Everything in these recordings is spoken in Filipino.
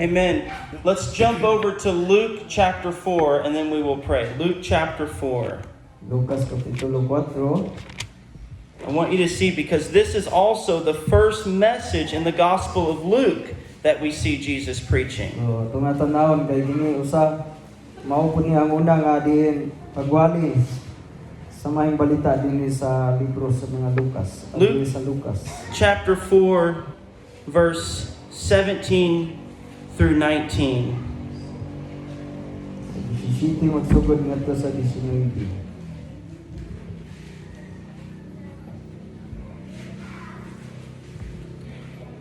Amen. Let's jump over to Luke chapter 4 and then we will pray. Luke chapter 4. Lucas Kapitulo 4. I want you to see, because this is also the first message in the Gospel of Luke that we see Jesus preaching. So, tungatanawon kay gini usa mao po niya ang una nga din pagwali sa maayong balita dinhi sa libro sa mga Lucas. Luke Sa Lucas. chapter 4 verse 17 through 19. Sisiti magsugod ngadto sa 19.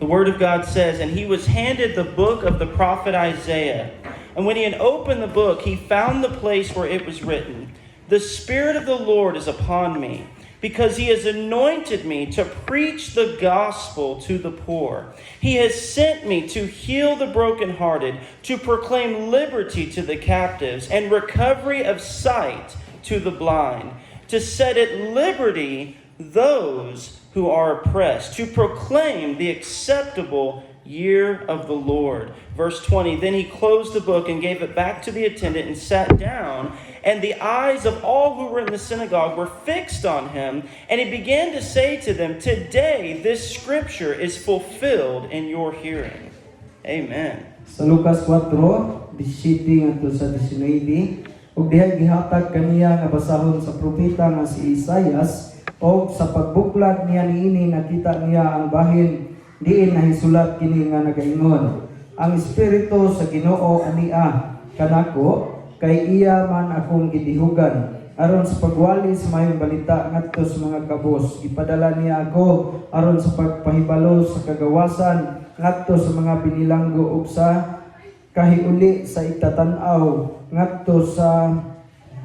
The Word of God says, "And he was handed the book of the prophet Isaiah. And when he had opened the book, he found the place where it was written, 'The Spirit of the Lord is upon me, because he has anointed me to preach the gospel to the poor. He has sent me to heal the brokenhearted, to proclaim liberty to the captives, and recovery of sight to the blind, to set at liberty those who are oppressed, to proclaim the acceptable year of the Lord.'" Verse 20, "Then he closed the book and gave it back to the attendant and sat down. And the eyes of all who were in the synagogue were fixed on him. And he began to say to them, 'Today this scripture is fulfilled in your hearing.'" Amen. Sa Lucas 4, 17 ngadto sa 19, ug dihay gihatag kaniya nga basahon sa propeta nga si Isaias, og sa pagbuklad niya niini nakita niya ang bahin diin nahisulat kini nga nagaingon, "Ang espiritu sa Ginoo ania kanako, kay iya man akong gidihugan aron sa pagwali sa mayong balita ngadto sa mga kabos. Ipadala niya ako aron sa pagpahibalo sa kagawasan ngadto sa mga binilanggo ug sa kahiuli sa itatan-aw ngadto sa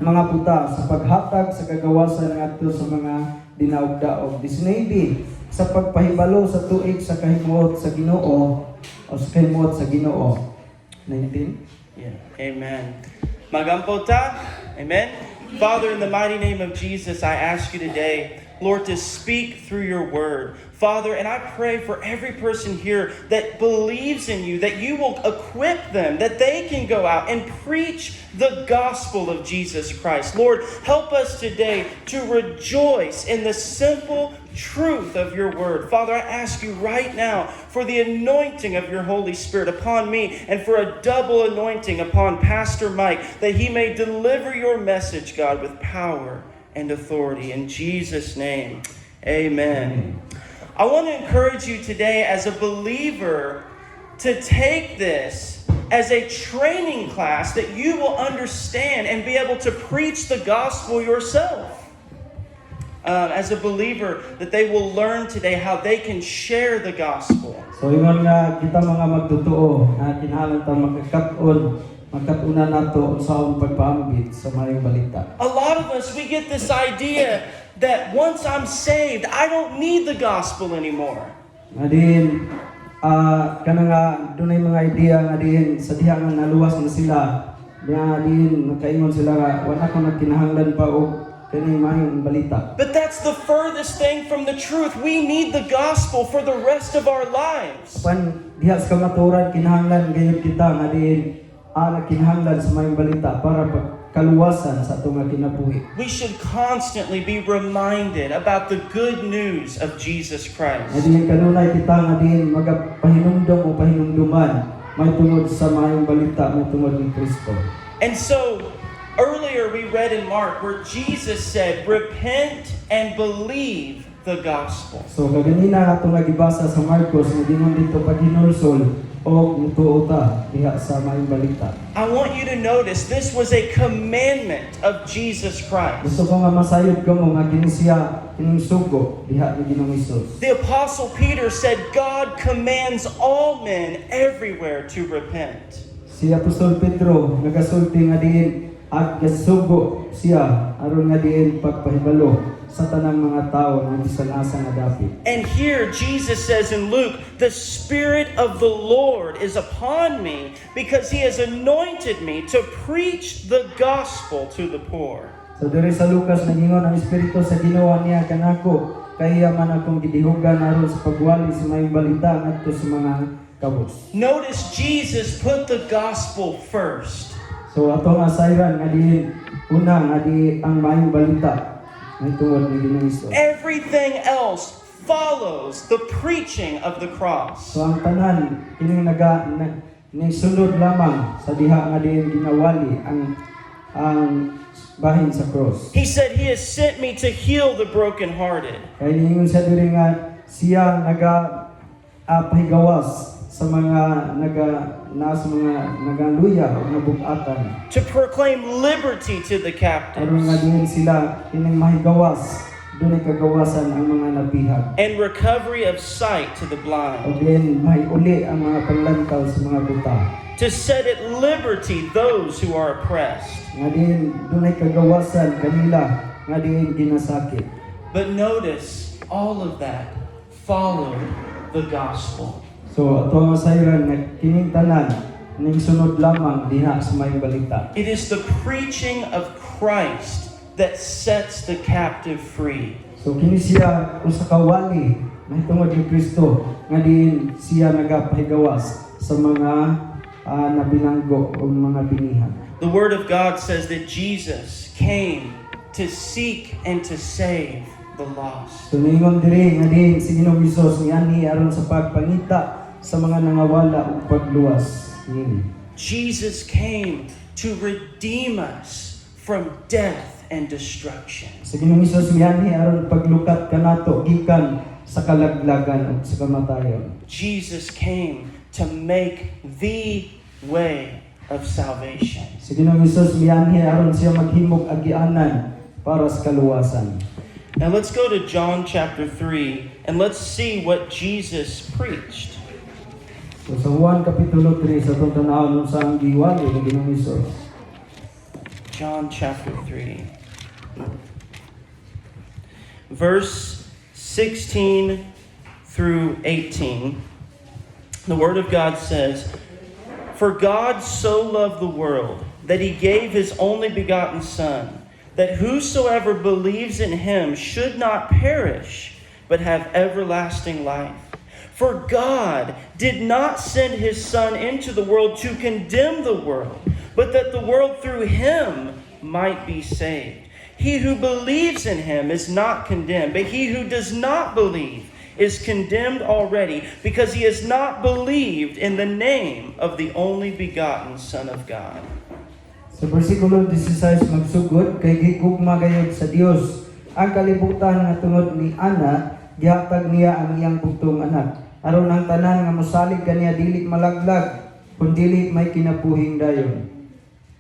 mga puta, sa paghatag sa kagawasan ngadto sa mga dinaog-daog." 19, sa pagpahibalo sa tuig sa kahimuot sa Ginoo o sa kahimuot sa Ginoo. 19. Yeah. Amen. Magampota. Amen. Father, in the mighty name of Jesus, I ask you today, Lord, to speak through your word. Father, and I pray for every person here that believes in you, that you will equip them, that they can go out and preach the gospel of Jesus Christ. Lord, help us today to rejoice in the simple truth of your word. Father, I ask you right now for the anointing of your Holy Spirit upon me and for a double anointing upon Pastor Mike, that he may deliver your message, God, with power and authority. In Jesus' name, amen. I want to encourage you today as a believer to take this as a training class that you will understand and be able to preach the gospel yourself. As a believer, that they will learn today how they can share the gospel. So ingon nga kita mga magtotoo na kinahanglan ta magkatuna nato unsaon pagpaambit sa mayong balita. A lot of us, we get this idea that once I'm saved, I don't need the gospel anymore. Adin kana nga dunay mga idea nga din sa diha nga naluwas na sila. Nga din nakaingon sila nga wala ko nagkinahanglan pa og kani mayong balita. But that's the furthest thing from the truth. We need the gospel for the rest of our lives. Pan diha sa kamaturan kinahanglan gayud kita nga din nagkinahanglan sa mayong balita para kaluwasan sa atong kinabuhi. We should constantly be reminded about the good news of Jesus Christ. Adin kanunay kita nga din magapahinumdom o pahinumduman may tungod sa mayong balita may tungod ni Kristo. And so earlier we read in Mark where Jesus said, "Repent and believe the gospel." So kaganina ato nga gibasa sa Marcos nga dingon dito paghinulsol o mutuota diha sa mayong balita. I want you to notice this was a commandment of Jesus Christ. Gusto ko nga masayod ko mo nga kini siya kining sugo diha ni Ginoong Hesus. The Apostle Peter said God commands all men everywhere to repent. Si Apostol Pedro nagasulti nga diin at gasugo siya aron nga diin pagpahibalo sa tanang mga tao nga bisanasa nga dapit. And here Jesus says in Luke, "The Spirit of the Lord is upon me because he has anointed me to preach the gospel to the poor." So diri sa Lucas nagingon ang Espiritu sa Ginoo niya kanako kay man akong gidihugan aron sa pagwali sa mayong balita ngadto sa mga kabus. Notice Jesus put the gospel first. So atong asayran nga di una nga di ang maayong balita ng tungod ni Ginoong Hesus. Everything else follows the preaching of the cross. So ang tanan kining ni sunod lamang sa diha nga diin ginawali ang bahin sa cross. He said, He has sent me to heal the brokenhearted, Kaya niingon sa diri nga siya pahigawas sa mga sa mga nagaluya o nabugatan. to proclaim liberty to the Aron nga captives, diin sila kining mahigawas dunay kagawasan ang mga nabihag. and recovery of sight to the O blind, din uli ang mga panglantaw sa mga buta. to set at liberty those who are oppressed. Nga din dunay kagawasan kanila nga din ginasakit. But notice, all of that followed the gospel. So ato ang masayran nga kining tanan ning sunod lamang diha sa may balita. It is the preaching of Christ that sets the captive free. So kini siya usa ka wali mahitungod ni Kristo nga din siya nagapahigawas sa mga nabilanggo o mga binihan. The Word of God says that Jesus came to seek and to save the lost. So ningon diri nga din si Ginoong Hesus niani aron sa pagpangita sa mga nangawala ug pagluwas niini. Jesus came to redeem us from death and destruction. Sa Ginoong Hesus niani aron paglukat kanato gikan sa kalaglagan ug sa kamatayon. Jesus came to make the way of salvation. Sa Ginoong Hesus niani aron siya maghimog agianan para sa kaluwasan. Now let's go to John chapter 3 and let's see what Jesus preached. So sa Juan kapitulo 3 sa atong tan-awon sa ang giwali ni Ginoong Hesus. John chapter 3. Verse 16 through 18. The Word of God says, "For God so loved the world that He gave His only begotten Son, that whosoever believes in Him should not perish, but have everlasting life. For God did not send His Son into the world to condemn the world, but that the world through Him might be saved. He who believes in Him is not condemned, but he who does not believe is condemned already, because he has not believed in the name of the only begotten Son of God." Sa versikulo 16 magsugod kay gigugma gayud sa Dios ang kalibutan nga tungod ni Ana gihatag niya ang iyang bugtong anak aron ang tanan nga mosalig kaniya dili malaglag kun dili may kinabuhing dayon.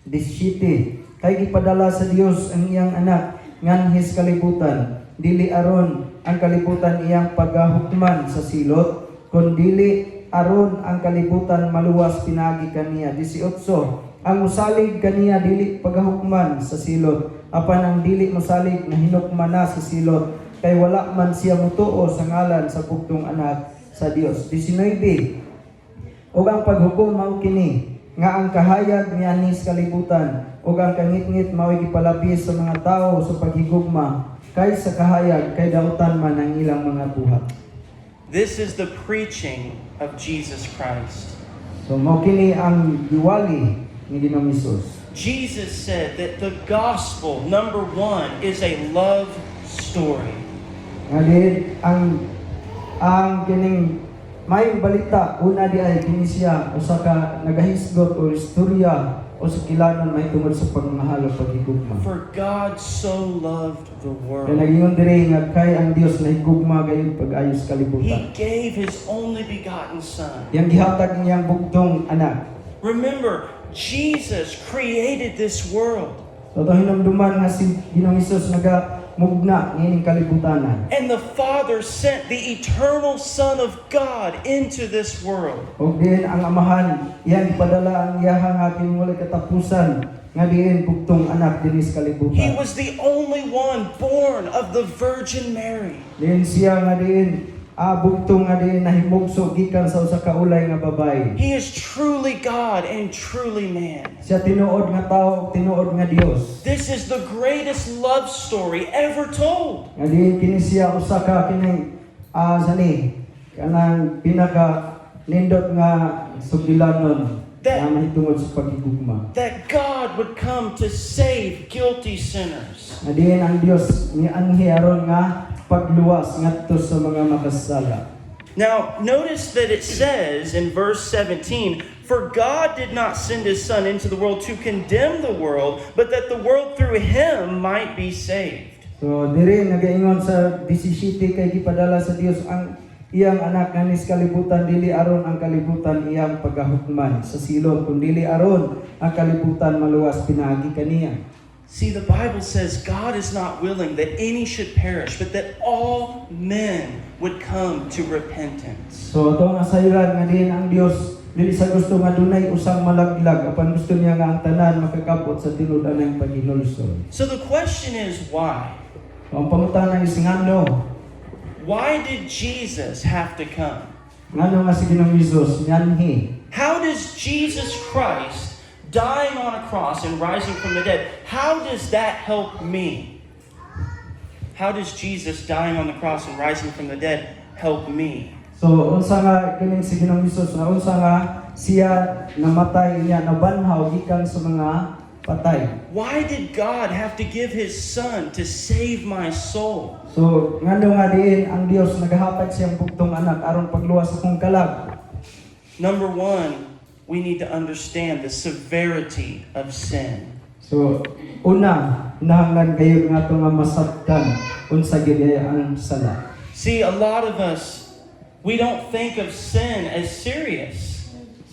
17 Kay gipadala sa Dios ang iyang anak nganhis kalibutan dili aron ang kalibutan iyang pagahukman sa silot kun dili aron ang kalibutan maluwas pinagi kaniya. 18 Ang musalig kaniya dili pagahukman sa silot apan ang dili musalig na hinukman na sa silot kay wala man siya mutuo sa ngalan sa bugtong anak sa Dios. 19 Ug ang paghukom mao kini nga ang kahayag niani sa kalibutan ug ang kangitngit mao gipalabis sa mga tawo sa paghigugma kay sa kahayag kay dautan man ang ilang mga buhat. This is the preaching of Jesus Christ. So mao kini ang giwali ni Ginoong Hesus. Jesus said that the gospel, number one, is a love story. Ngadin ang kining may balita una di ay kini siya usa ka nagahisgot o istorya o sa kilanon may tungod sa pagmahal o paghigugma. For God so loved the Kaya world. nagingon diri nga kay ang Dios nahigugma gayud pag-ayos He kalibutan. gave His only begotten Son. Yang gihatag niyang bugtong anak. Remember, Jesus created this world. So ito hinamduman nga si Ginoong Hesus nagamugna ngayon kalibutanan. And the Father sent the eternal Son of God into this world. O din ang amahan, yan ipadala ang iyahang aking walay katapusan nga diin bugtong anak dinis He kalibutan. was the only one born of the Virgin Mary. Diin siya nga diin bugtong nga diin nahimugso gikan sa usa ka ulay nga babae. He is truly God and truly man. Siya tinuod nga tao, tinuod nga Dios. This is the greatest love story ever told. Nga diin kini siya usa ka kining kanang pinaka nindot nga sugilanon That- na mahitungod sa paghigugma. that God would come to save guilty sinners. Nga diin ang Dios ni anhi aron nga pagluwas ngadto sa mga makasala. Now, notice that it says in verse 17, "For God did not send his Son into the world to condemn the world, but that the world through him might be saved." So diri nagaingon sa 17 kay gipadala sa Dios ang iyang anak nga nis kalibutan dili aron ang kalibutan iyang pagahukman sa silong kun dili aron ang kalibutan maluwas pinaagi kaniya. See, the Bible says God is not willing that any should perish, but that all men would come to repentance. So atong asayran nga diin ang Dios dili sa gusto nga dunay usang malaglag apan gusto niya nga ang tanan makakabot sa tinud-an ng paghinulsol. So the question is why? So, ang pangutana is ngano Why did Jesus have to come? ngano nga si Ginoong Hesus nyanhi. How does Jesus Christ dying on a cross and rising from the dead, how does that help me? How does Jesus dying on the cross and rising from the dead help me? So unsa nga kining si Ginoong Hesus na unsa nga siya namatay niya nabanhaw gikan sa mga patay. Why did God have to give his son to save my soul? So ngano nga diin ang Dios nagahatag siyang bugtong anak aron pagluwas sa kong kalag. Number one, we need to understand the severity of sin. So una nahanglan kayo nga nga masabtan unsa gid ang sala. See, a lot of us, we don't think of sin as serious.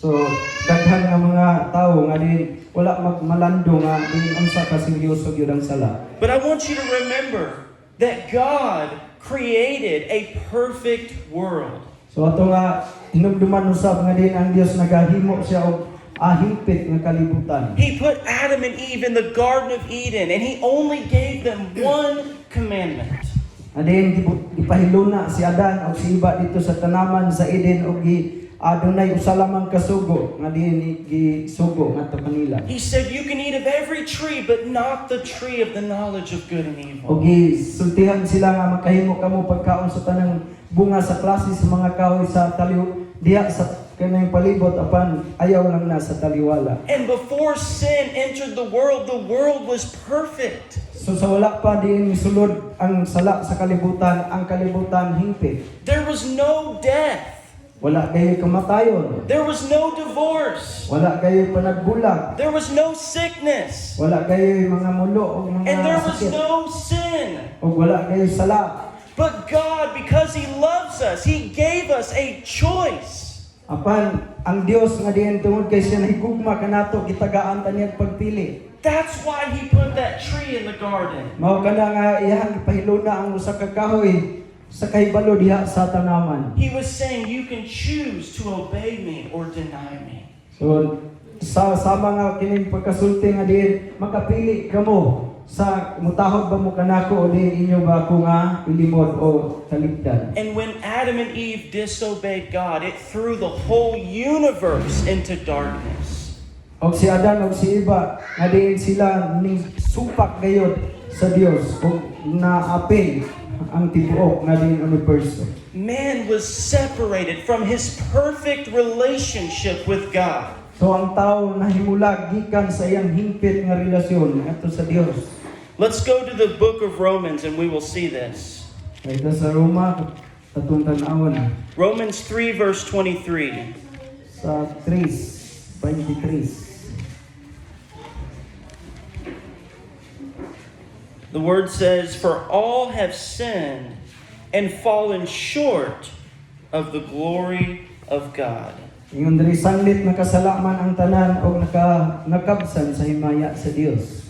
So daghan nga mga tawo nga din wala magmalando nga din unsa ka seryoso gyud ang sala. But I want you to remember that God created a perfect world. So ato nga hinumduman usab nga din ang Dios nagahimo siya og hingpit nga kalibutan. He put Adam and Eve in the Garden of Eden, and he only gave them one commandment. Adin gipahiluna si Adan og si Eva dito sa tanaman sa Eden og adunay usa lamang kasugo nga diin gisugo ngadto kanila. He said, "You can eat of every tree, but not the tree of the knowledge of good and evil." Og gisultihan sila nga makahimo kamo pagkaon sa tanang bunga sa klase sa mga kahoy sa taliw diha sa kanang palibot apan ayaw lang na sa taliwala. And before sin entered the world was perfect. So sa wala pa diin misulod ang sala sa kalibutan, ang kalibutan hingpit. There was no death. Wala kayo kamatayon. There was no divorce. Wala kayo panagbulag. There was no sickness. Wala kayo mga mulo o mga And there was sakit. no sin. O wala kayo sala. But God, because He loves us, He gave us a choice. Apan ang Dios nga diin tungod kay siya nahigugma kanato gitagaan ta niya pagpili. That's why He put that tree in the garden. Mao kana nga iyang ipahiluna ang usa ka kahoy sa kahibalo diha sa tanaman. He was saying, you can choose to obey me or deny me. So sa mga kining pagkasulti nga diin makapili kamo sa mutahod ba mo kanako o diin inyo ba ako nga ilimod o taligdan. And when Adam and Eve disobeyed God, it threw the whole universe into darkness. Og si Adan og si Eva nga diin sila ning supak gayud sa Dios og naapil ang tibuok nga diin universo. Man was separated from his perfect relationship with God. So ang tao nahimulag gikan sa iyang hingpit nga relasyon ngadto sa Dios. Let's go to the book of Romans and we will see this. Kaysa sa Roma atong tan-awon Romans 3 verse 23. sa 3:23. The word says, "For all have sinned and fallen short of the glory of God." Ingon diri sanglit nakasalaman ang tanan og nakabsan sa himaya sa Dios.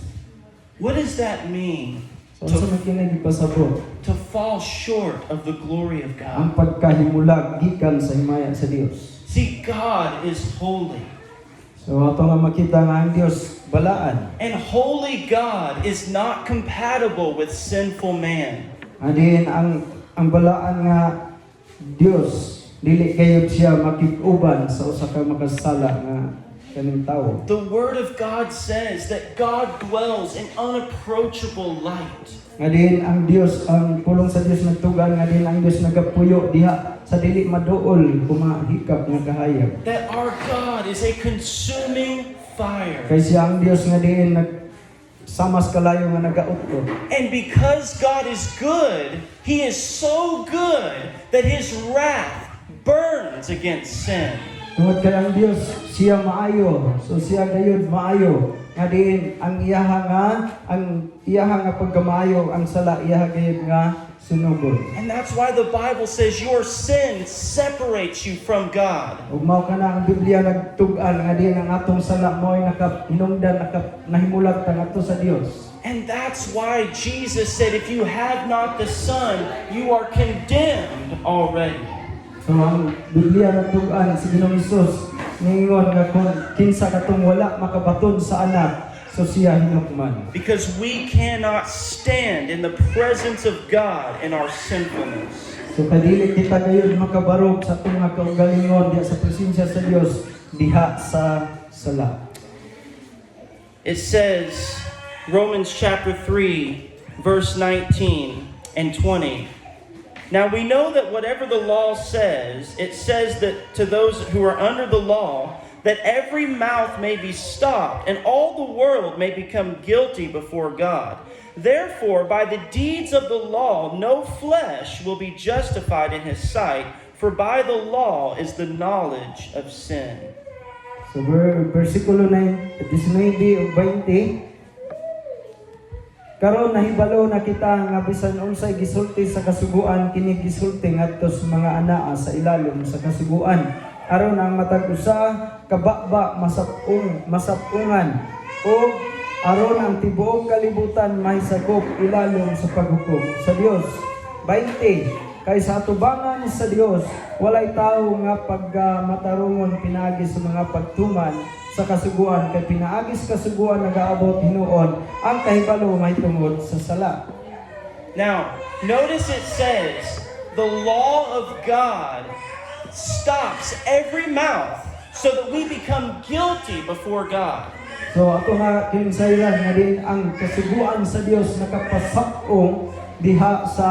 What does that mean? So sa kini gipasabot To fall short of the glory of ang God. pagkahimulag gikan sa himaya sa Dios. See, God is holy. So ato nga makita nga ang Dios balaan. And holy God is not compatible with sinful man. Adin ang balaan nga Dios dili kayod siya makig-uban sa usa ka makasala nga kaning tao. The Word of God says that God dwells in unapproachable light. Nga din ang Dios, ang pulong sa Dios nagtugan, nga din ang Dios nagapuyo diha sa dili maduol kumahikap nga kahayag. That our God is a consuming fire. Kay siya ang Dios nga din nagsamas kalayo nga nagautlo. And because God is good, He is so good that His wrath burns against sin. Tungod kay ang Dios siya maayo, so siya gayud maayo. Nga din ang iyaha nga pagkamaayo ang sala iyaha gayud nga sunugod. And that's why the Bible says your sin separates you from God. Ug mao kana ang Biblia nagtug-an nga din ang atong sala mo'y nakahinungdan nahimulat ta ngadto sa Dios. And that's why Jesus said, if you have not the Son, you are condemned already. So ang Biblia nagtug-an si Ginoong Hesus ningon nga kung kinsa katong wala makabaton sa anak, so siya hinukman. Because we cannot stand in the presence of God in our sinfulness. So kadili kita gayud makabarog sa atong nga kaugalingon diha sa presensya sa Dios diha sa sala. It says, Romans chapter 3, verse 19 and 20. Now we know that whatever the law says, it says that to those who are under the law, that every mouth may be stopped, and all the world may become guilty before God. Therefore, by the deeds of the law, no flesh will be justified in His sight, for by the law is the knowledge of sin. So versikulo 19 ug 20. Karon nahibalo na kita nga bisan unsay gisulti sa kasuguan kini gisulti ngadto sa mga anaa sa ilalom sa kasuguan. Aron ang matag usa kabakba masapungan o aron ang tibuok kalibutan mahisagop ilalom sa paghukom sa Dios. 20. Kay sa atubangan sa Dios walay tawo nga pagmatarungon pinaagi sa mga pagtuman sa kasuguan kay pinaagis kasuguan nagaabot hinuon ang kahibalo may tungod sa sala. Now, notice it says the law of God stops every mouth so that we become guilty before God. So ato nga kinsayran nga din ang kasuguan sa Dios nakapasakong diha sa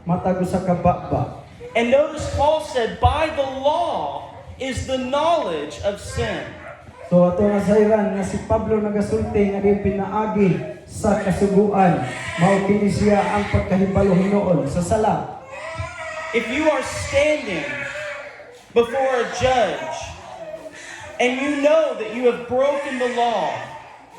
matag sa kabakba. And notice Paul said, by the law is the knowledge of sin. So ato nga sayran nga si Pablo nagasulti nga din pinaagi sa kasuguan mao kini siya ang pagkahibalo hinuon sa sala. If you are standing before a judge and you know that you have broken the law,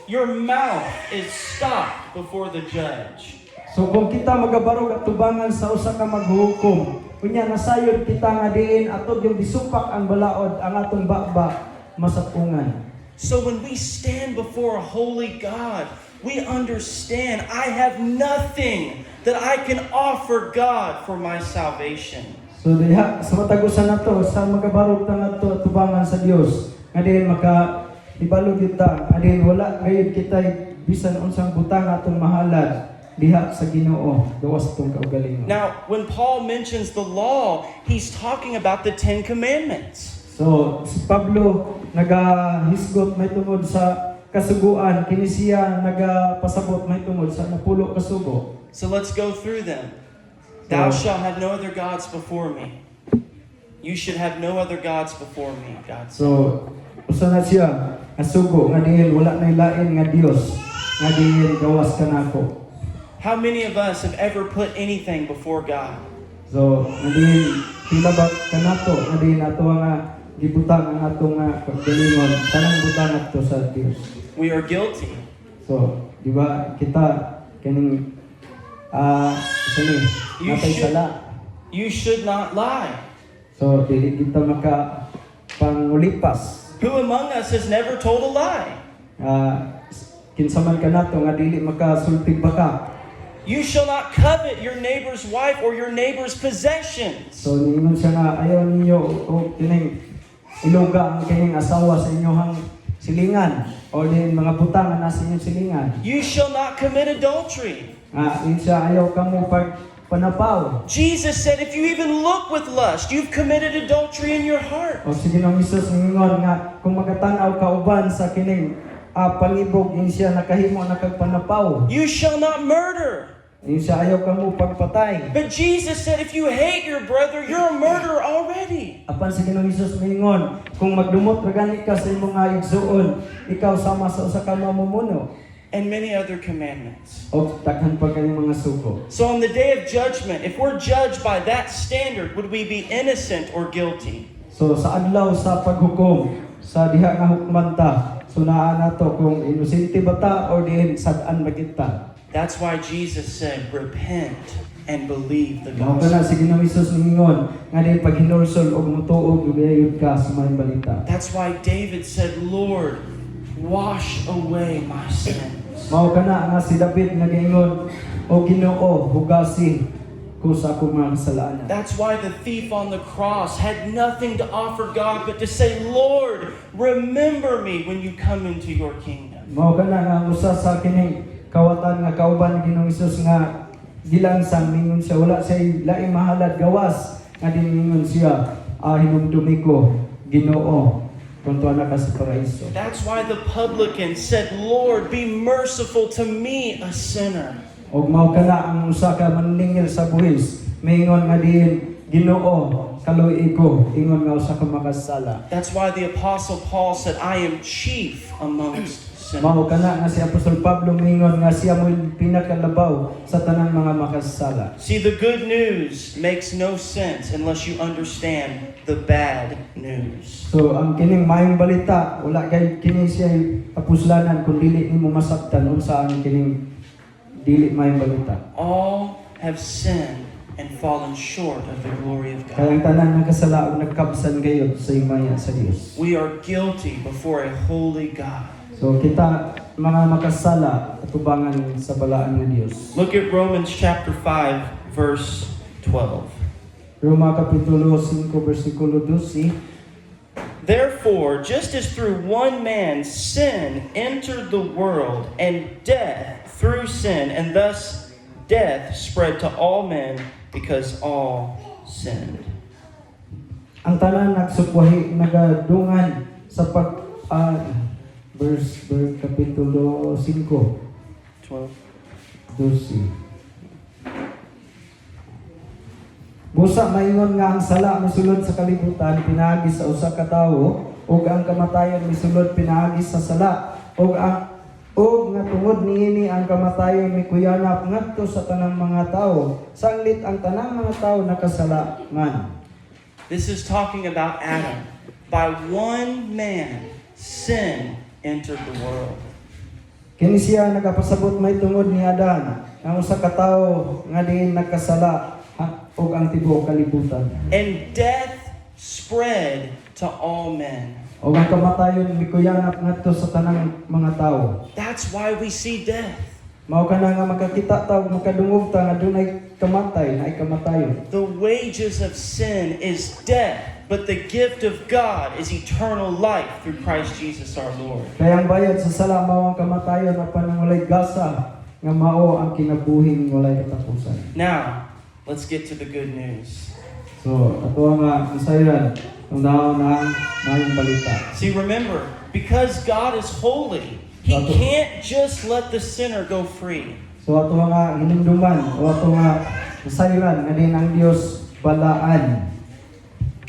your mouth is stopped before the judge. So kung kita magabarog at tubangan sa usa ka maghukom, kunya nasayod kita nga diin atog yung disupak ang balaod ang atong bakba masapungan. So when we stand before a holy God, we understand I have nothing that I can offer God for my salvation. So diha sa matagusan nato sa magabarog ta nato tubangan sa Dios, nga diin maka ibalo kita, nga diin wala gayud kita bisan unsang butang atong mahalad diha sa Ginoo gawas tong kaugalingon. Now, when Paul mentions the law, he's talking about the 10 Commandments. So si Pablo nagahisgot may tungod sa kasuguan, kini siya nagapasabot may tungod sa napulo kasugo. So let's go through them. Thou shalt have no other gods before me. You should have no other gods before me, God said. So usa na siya kasugo nga diin wala nay lain nga Dios nga diin gawas kanako. How many of us have ever put anything before God? So nga diin pila ba kanato nga diin ato nga gibutang ang atong paggalingon tanang butang ato sa Dios. We are guilty. So di ba kita kaning sini natay sala. You should not lie. So dili kita maka pangulipas. Who among us has never told a lie? Kinsa man kanato nga dili makasultig baka. You shall not covet your neighbor's wife or your neighbor's possessions. So ningon siya nga ayaw ninyo o kining iluga ang kining asawa sa inyohang silingan o din mga butang na nasa inyong silingan. You shall not commit adultery. Yun siya ayaw ka mo panapaw. Jesus said, if you even look with lust, you've committed adultery in your heart. O sige nang Isus ningon nga kung magatanaw ka uban sa kining pangibog in siya nakahimo nakagpanapaw. You shall not murder. In siya ayaw ka mo pagpatay. But Jesus said, if you hate your brother, you're a murderer already. Apan sige nang Isus ningon kung magdumot ra gani ka sa imong nga igsuon, ikaw sama sa usa ka mamumuno. And many other commandments. O daghan pa kayong mga suko. So on the day of judgment, if we're judged by that standard, would we be innocent or guilty? So sa adlaw sa paghukom sa diha nga hukmanta, sunaan nato kung inosente ba ta o diin sad-an ba kita. That's why Jesus said, repent and believe the Mao gospel. kana sige nang Isus ningon nga di pag hinulsol og mutuog gayud ka sa mga balita. That's why David said, Lord, wash away my sins. Mao kana nga si David nga giingon, o Ginoo hugasi ko sa akong mga kasalanan. That's why the thief on the cross had nothing to offer God but to say, Lord, remember me when you come into your kingdom. Mao kana nga usa sa kining kawatan nga kauban ni Ginoong Hesus nga gilansang mingon siya wala siya laing mahalad gawas nga dingingon siya hinumdumi ko Ginoo kung tuwa na ka sa paraiso. That's why the publican said, Lord, be merciful to me, a sinner. Og mao kana ang usa ka maningil sa buhis mingon nga diin Ginoo kaluoy ko ingon nga usa ka makasala. That's why the Apostle Paul said, I am chief amongst Mao sinners. kana nga si Apostol Pablo mingon nga siya mo pinakalabaw sa tanang mga makasala. See, the good news makes no sense unless you understand the bad news. So ang kining maayong balita wala kay kini siya kapuslanan kung dili nimo masabtan unsa ang kining dili maayong balita. All have sinned and fallen short of the glory of Kaya ang God. tanan ng kasala ug nagkabsan gayud sa himaya sa Dios. We are guilty before a holy God. So kita mga makasala atubangan sa balaan ng Dios. Look at Romans chapter 5, verse 12. Roma kapitulo 5 bersikulo 12. Therefore, just as through one man sin entered the world, and death through sin, and thus death spread to all men because all sinned. Ang tanan nagsupwahi nagadungan sa verse kapitulo 5 12. 12. Busa maingon nga ang sala misulod sa kalibutan pinaagi sa usa ka tawo ug ang kamatayon misulod pinaagi sa sala ug nga tungod niini ang kamatayon mikuyanap ngadto sa tanang mga tawo sanglit ang tanang mga tawo nakasala man. This is talking about Adam. By one man, sin entered the world. Kini siya nagapasabot may tungod ni Adan ang usa ka tawo nga diin nagkasala ug ang tibuok kalibutan. And death spread to all men. O ang kamatayon mikuyanap ngadto sa tanang mga tawo. That's why we see death. Mao kana nga makakita ta ug makadungog ta nga dunay kamatay, naay kamatayon. The wages of sin is death, but the gift of God is eternal life through Christ Jesus our Lord. Kaya ang bayad sa sala mao ang kamatayon apan ang walay gasa nga mao ang kinabuhing walay katapusan. Now, let's get to the good news. So, ato nga isayran ang daw na maayong balita. See, remember, because God is holy, He can't just let the sinner go free. So ato nga hinumduman o ato nga isayran nga din ang Dios balaan.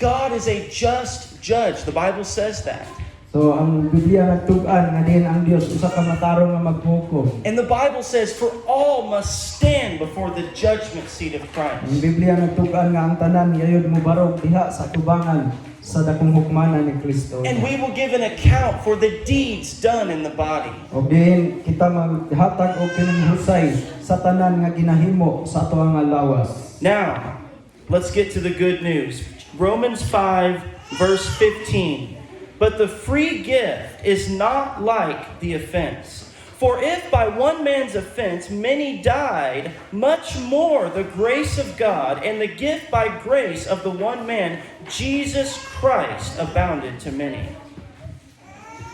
God is a just judge. The Bible says that. So ang Biblia nagtug-an nga din ang Dios usa ka matarong nga maghukom. And the Bible says, for all must stand before the judgment seat of Ang Christ. Biblia nagtug-an nga ang tanan gayud mobarog diha sa tubangan sa dakong hukmanan ni Kristo. And we will give an account for the deeds done in the body. Og diin kita maghatag og kining husay sa tanan nga ginahimo sa ato nga lawas. Now, let's get to the good news. Romans 5, verse 15. But the free gift is not like the offense. For if by one man's offense many died, much more the grace of God and the gift by grace of the one man, Jesus Christ, abounded to many.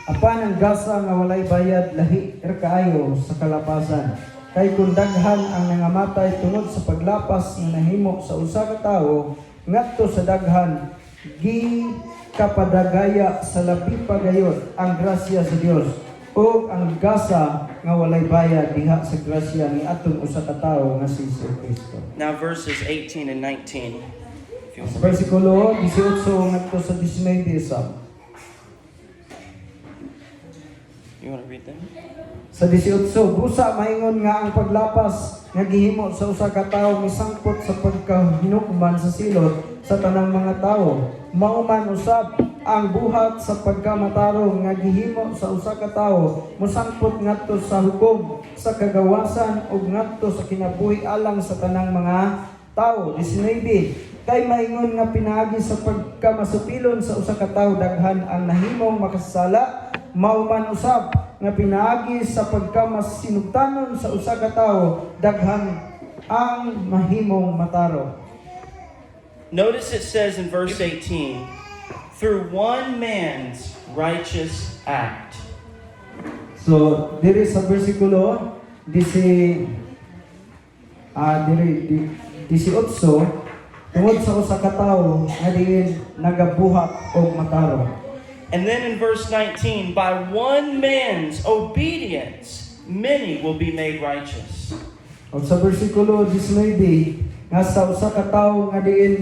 Apan ang gasa nga walay bayad lahi kaayo sa kalapasan. Kay kung daghan ang nangamatay tungod sa paglapas nga nahimo sa usa ka tawo ngadto sa daghan kapadagaya sa labi pa gayud ang grasya sa Dios o ang gasa nga walay bayad diha sa grasya ni atong usa ka tawo nga si Kristo. Now verses 18 and 19. If you want to read. Versikulo 18 ngadto sa 19 isa. You want to read them? Sa 18, busa maingon nga ang paglapas nga gihimo sa usa ka tawo misangpot sa pagkahinukman sa silot sa tanang mga tawo. Mao man usab ang buhat sa pagkamatarong nga gihimo sa usa ka tawo musangpot ngadto sa hukom sa kagawasan ug ngadto sa kinabuhi alang sa tanang mga tawo. 19, kay maingon nga pinaagi sa pagkamasupilon sa usa ka tawo daghan ang nahimong makasala, mao man usab nga pinaagi sa pagkamasinugtanon sa usa ka tawo daghan ang mahimong mataro. Notice it says in verse 18, through one man's righteous act. So diri sa bersikulo 18 tungod sa usa ka tawo nga diin nagabuhat og mataro. And then in verse 19, by one man's obedience, many will be made righteous. Og sa bersikulo 19 nga sa usa ka tawo nga diin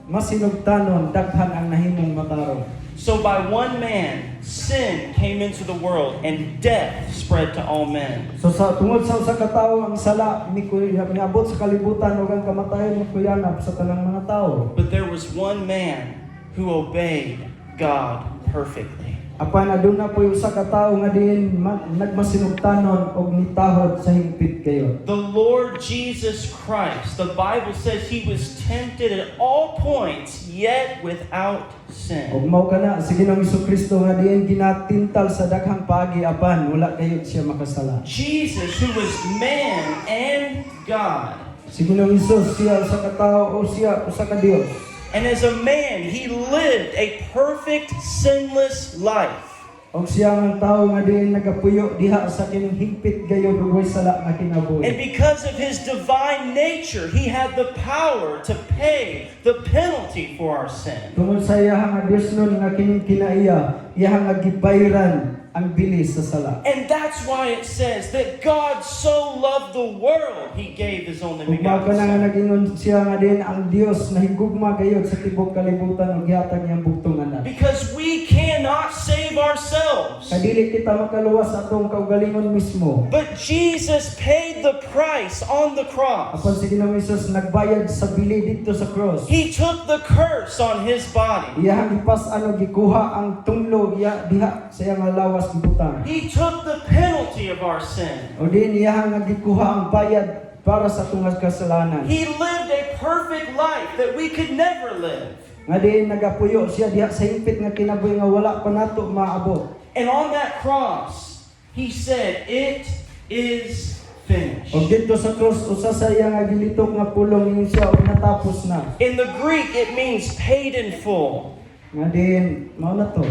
masinugtanon daghan ang nahimong mataro. So by one man, sin came into the world and death spread to all men. So sa tungod sa usa ka tawo ang sala miabot sa kalibutan ug ang kamatayon mikuyanap sa tanang mga tawo. But there was one man who obeyed God perfectly. Apan aduna po'y usa ka tawo nga diin nagmasinugtanon og nitahod sa hingpit kayo. The Lord Jesus Christ, the Bible says he was tempted at all points, yet without sin. Og mao kana si Ginoong Kristo nga diin ginatintal sa daghang paagi apan wala kayo siya makasala. Jesus, who was man and God, Si Ginoong Hesus siya usa ka tawo o siya usa ka Dios. and as a man, he lived a perfect, sinless life. Og siya ang tawo nga diin nagapuyo diha sa kining higpit gayud ug way sala nga kinabuhi. And because of his divine nature, he had the power to pay the penalty for our sin. Tungod sa iyang nga Dios nun nga kining kinaiya, iyang nga gibayran ang bilis sa sala. And that's why it says that God so loved the world, he gave his only Ug mao begotten kana nga Son. nag-ingon siya nga din ang Dios na higugma gayud sa tibuok kalibutan ug gihatag niyang bugtong anak. Because we cannot save ourselves. Kadili kita makaluwas sa atong kaugalingon mismo. But Jesus paid the price on the cross. Apan si Ginoong Hesus nagbayad sa bili dito sa cross. He took the curse on his body. Iyang gipas-an ug gikuha ang tunglo iya diha sa iyang nga lawas gibutang. He took the penalty of our sin. O din iyang nga gikuha ang bayad para sa atong kasalanan. He lived a perfect life that we could never live. Nga din nagapuyo siya diha sa hingpit nga kinabuhi nga wala pa nato maabot. And on that cross, he said, "It is finished." Og dito sa cross usa sa iya nga gilitok nga pulong ingon siya og natapos na. In the Greek, it means paid in full. Nga din mao na to.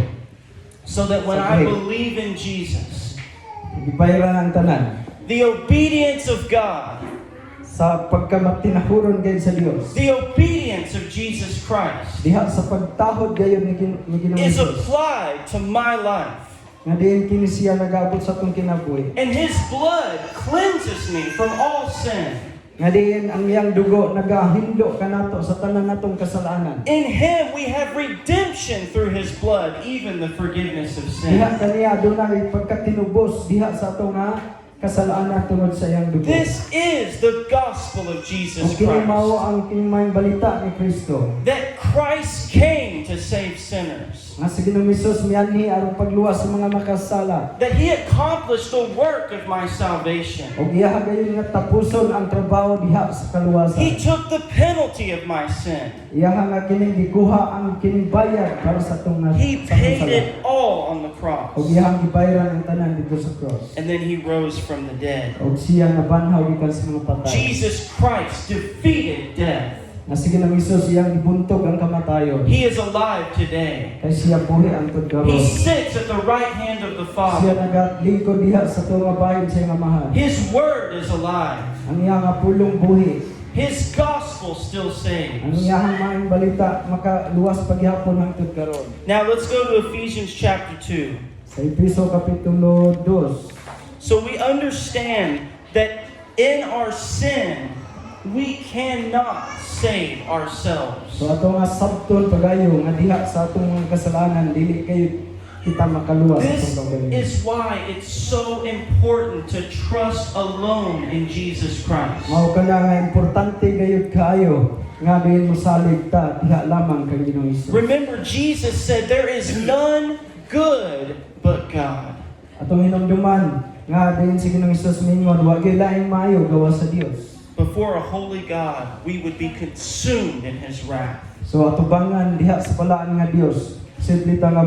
So that when Sa I Greek. believe in Jesus, Gibayran ang tanan the obedience of God, sa pagkamatinahuron gayud sa Dios. the obedience of Jesus Christ, Diha sa pagtahod gayud ni Ginoong is Hesus. applied to my life. Nga din kini siya nagaabot sa atong kinabuhi. And his blood cleanses me from all sin. Nga din ang iyang dugo nagahindo kanato sa tanan natong kasalanan. In him we have redemption through his blood, even the forgiveness of Diha sin. kaniya dunay pagkatinubos diha sa atong kasalanan tungod sa iyang dugo. This is the gospel of Jesus Ug kini mao Christ. ang kinmayng balita ni Kristo. That Christ came to save sinners. Nga si Ginoong Hesus mianhi aron pagluwas sa mga makasala. That he accomplished the work of my salvation. Og iya gayon nga tapuson ang trabaho diha sa kaluwasan. He took the penalty of my sin. Iya nga kining gikuha ang kining bayad para sa atong He sa atong paid sala. it all on the cross. Og iya gibayran ang tanan dito sa cross. And then he rose from the dead. Og siya nabanhaw gikan sa mga patay. Jesus Christ defeated death. Nga sige ng Isus iyang ibuntog ang kamatayon. He is alive today. Kay siya buhi antod karon. He sits at the right hand of the Siya Father. nagalingkod diha sa tuwa bahin sa iyang amahan. His word is alive. Ang iyang pulong buhi. His gospel still Ang saves. iyang maayong balita makaluwas paghapon hangtod karon. Now let's go to Ephesians chapter 2. Sa Efeso kapitulo 2. So we understand that in our sin, we cannot save ourselves. So ato nga sabton pagayo nga diha sa atong mga kasalanan dili kayo kita makaluwas sa This atong kagalingon. is why it's so important to trust alone in Jesus Christ. Mao kana nga importante gayud kaayo nga diin mo salig ta diha lamang kay Ginoong Hesus. Remember, Jesus said, "There is none good but God." Atong hinumduman nga diin si Ginoong Hesus mingon wa gyud laing maayo gawa sa Dios. Before a holy God, we would be consumed in His wrath. So atubangan diha sa palaan nga Dios simple ta nga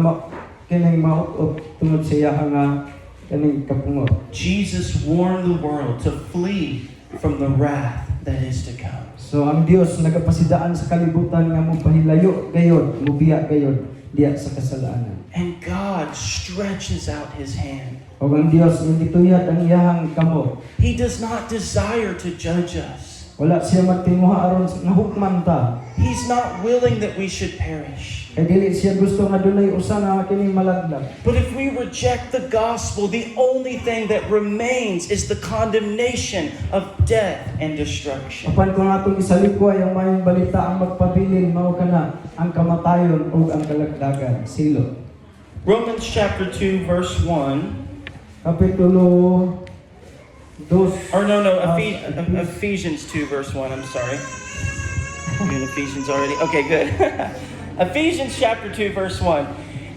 kining maot tungod sa iya nga kaning kapungot. Jesus warned the world to flee from the wrath that is to come. So ang Dios nagapasidaan sa kalibutan nga mopahilayo gayod, mobiya gayod diha sa kasalanan. And God stretches out His hand. O ang Dios gituyat ang iyahang kamot. He does not desire to judge us. Wala siya magtinguha aron nga hukman ta. He's not willing that we should perish. Kay dili siya gusto nga dunay usa nga kining malaglag. But if we reject the gospel, the only thing that remains is the condemnation of death and destruction. Apan kung atong isalikway ang mayong balita ang magpabilin mao kana ang kamatayon ug ang kalagdagan silo. Romans chapter 2 verse 1. Kapitulo 2. Or no, Ephesians 2 verse 1, I'm sorry. You're in Ephesians already? Okay, good. Ephesians chapter 2 verse 1.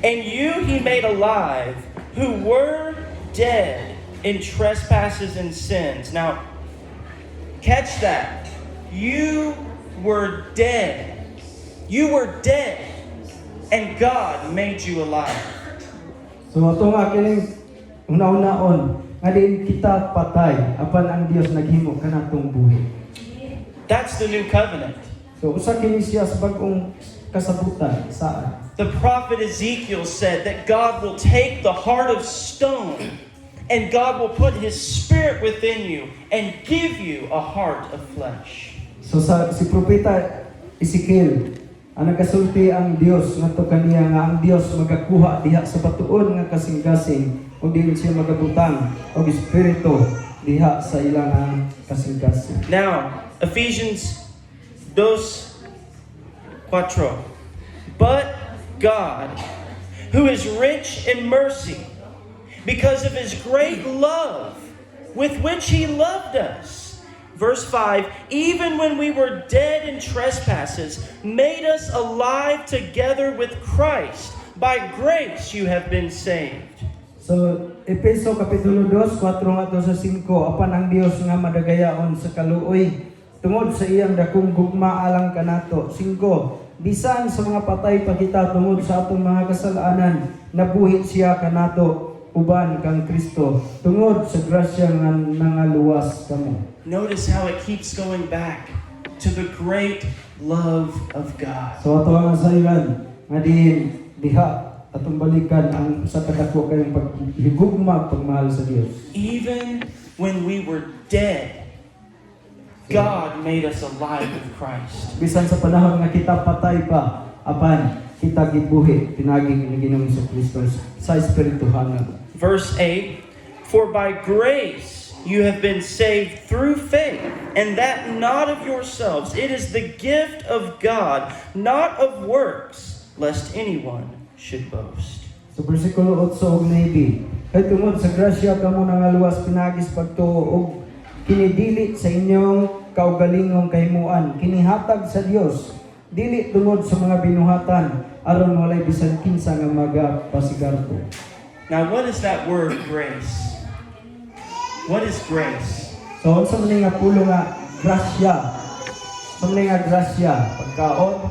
And you He made alive who were dead in trespasses and sins. Now, catch that. You were dead. You were dead. And God made you alive. So ato nga kining una-unaon nga diin kita patay apan ang Dios naghimo kanatong buhi. That's the new covenant. So usa kini siya sa bag-ong kasabutan saan? The prophet Ezekiel said that God will take the heart of stone and God will put His Spirit within you and give you a heart of flesh. So si propeta Ezekiel ang nagasulti ang Dios ngadto kaniya nga ang Dios magakuha diha sa batuon nga kasing-kasing o diin siya magabutang og espiritu diha sa ilang kasing-kasing. Now, Ephesians 2:4. But God, who is rich in mercy, because of His great love with which He loved us. Verse 5, even when we were dead in trespasses, made us alive together with Christ. By grace you have been saved. So, Efeso Kapitulo 2, 4 ngadto sa 5, apan ang Dios nga madagayaon sa kaluoy, tungod sa iyang dakong gugma alang kanato. 5, bisan sa mga patay pa kita tungod sa atong mga kasalanan, nabuhi siya kanato uban kang Kristo, tungod sa grasya nga nangaluwas kamo. Notice how it keeps going back to the great love of God. So ato ang sayran nga diha atong balikan ang sa kadako kayong paghigugma pagmahal sa Dios. Even when we were dead, God made us alive with Christ. Bisan sa panahon nga kita patay pa, apan kita gibuhi pinaging ni Ginoong Kristo sa espirituhanan. Verse 8, for by grace you have been saved through faith, and that not of yourselves. It is the gift of God, not of works, lest anyone should boast. So bersikulo 8 ug 9, kay tungod sa grasya kamo nangaluwas pinagis pagtuo ug kinidili sa inyong kaugalingong kahimuan, kinihatag sa Dios, dili tungod sa mga binuhatan aron walay bisan kinsa nga magapasigarto. Now, what is that word grace? What is grace? So unsa man nga pulo nga grasya? Sa man nga grasya pagkaon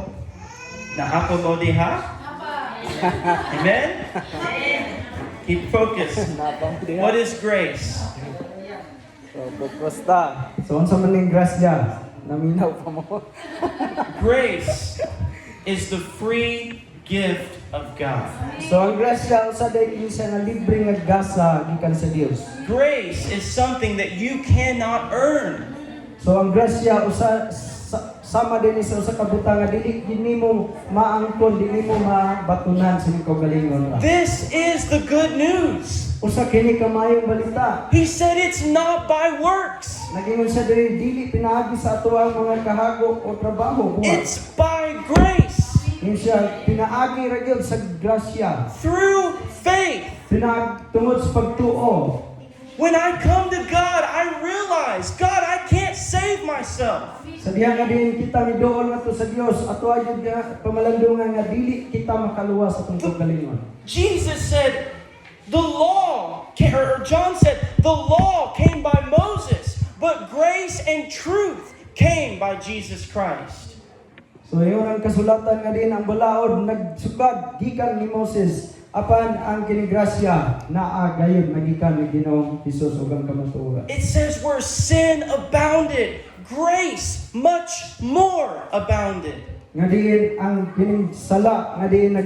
Naapa mo diha? Amen? Keep focused. What is grace? So unsa man nga grasya? naminaw pa mo. Grace is the free gift of God. So ang grasya usa day kinsa nga libre nga gasa gikan sa Dios. Grace is something that you cannot earn. So ang grasya sama din sa usa ka butang nga dili nimo maangkon, dili mo mabatunan sa imong kaugalingon ra. This is the good news. Usa kini ka maayong balita. He said it's not by works. Nagingon sa dili pinaagi sa ato ang mga kahago o trabaho. It's by grace. Siya pinaagi ra gyud sa grasya. Through faith. Tungod sa pagtuo. When I come to God, I realize, God, I can't save myself. Sa diha nga din kita miduol ngadto sa Dios, ato ayud nga pamalandungan nga dili kita makaluwas sa atong kaugalingon. Jesus said, John said, the law came by Moses, but grace and truth came by Jesus Christ. So yun ang kasulatan nga din ang balaod nagsugad gikan ni Moses apan ang kinigrasya naa gayud nagikan ni Ginoong Hesus ug ang kamatuoran. It says where sin abounded, grace much more abounded. Nga diin ang kining sala nga diin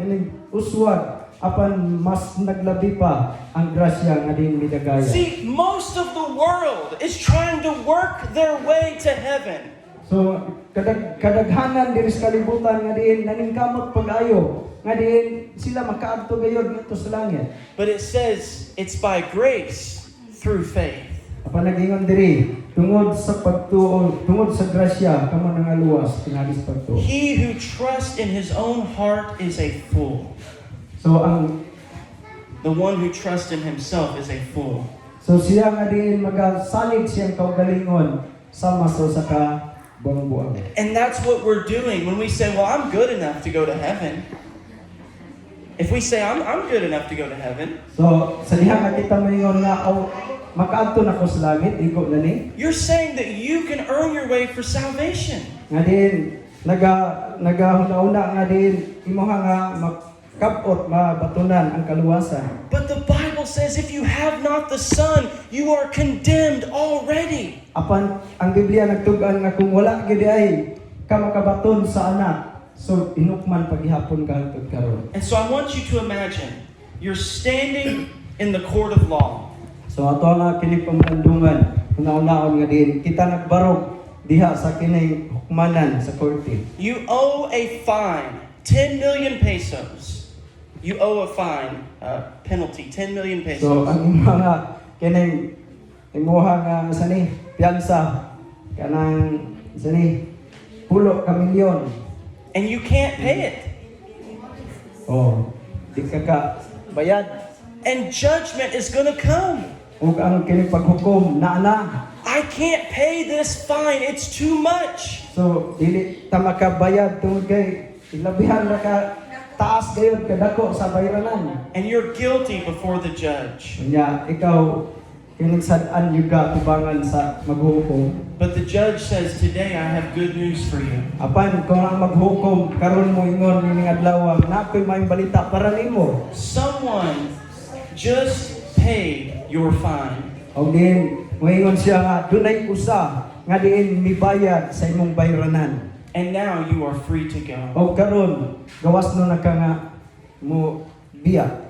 kining uswad apan mas naglabi pa ang grasya nga diin midagaya. See, most of the world is trying to work their way to heaven. So kadaghanan diri sa kalibutan nga diin naningkamot pag-ayo nga diin sila makaadto gayud ngadto sa langit. But it says it's by grace through faith. Apan nagingon diri tungod sa pagtuo, tungod sa grasya kamo nangaluwas pinagis pagtuo. He who trusts in his own heart is a fool. So the one who trusts in himself is a fool. So siya nga diin magasalig siyang kaugalingon sama sa ka buang-buang. And that's what we're doing when we say, well, I'm good enough to go to heaven. If we say, I'm good enough to go to heaven. So, sa diha nga kita mayon nga makaadto na ko sa langit, iko na ni. You're saying that you can earn your way for salvation. Nga din, nagahuna-una nga din, imuha nga makabot, mabatunan ang kaluwasan. But the Bible says if you have not the Son, you are condemned already. Apan ang Biblia nagtug-an nga kung wala gid ay ka makabaton sa anak, so inukman paghihapon ka hangtod karon. And so I want you to imagine you're standing in the court of law. So ato nga kini pamandungan, una-unaon nga din kita nagbarog diha sa kining hukmanan sa korte. You owe a fine, 10 million pesos. You owe a fine, penalty, 10 million pesos. So ang mga kining imuha nga sani piyansa kanang sani 10 ka milyon. And you can't pay it. Oh, di ka bayad. And judgment is going to come. Ug ang kining paghukom naa. I can't pay this fine. It's too much. So dili ta makabayad tungod kay ilabihan na ka taas gayud kadako sa bayranan. And you're guilty before the judge. Unya ikaw kining sad-an yuga tubangan sa maghukom. But the judge says, today I have good news for you. Apan kung ang maghukom karon mo ingon ning adlaw na koy may balita para nimo. Someone just paid your fine. Og din moingon siya nga dunay usa nga diin mibayad sa imong bayranan. And now you are free to go. Og karon gawas no na ka nga mo biya.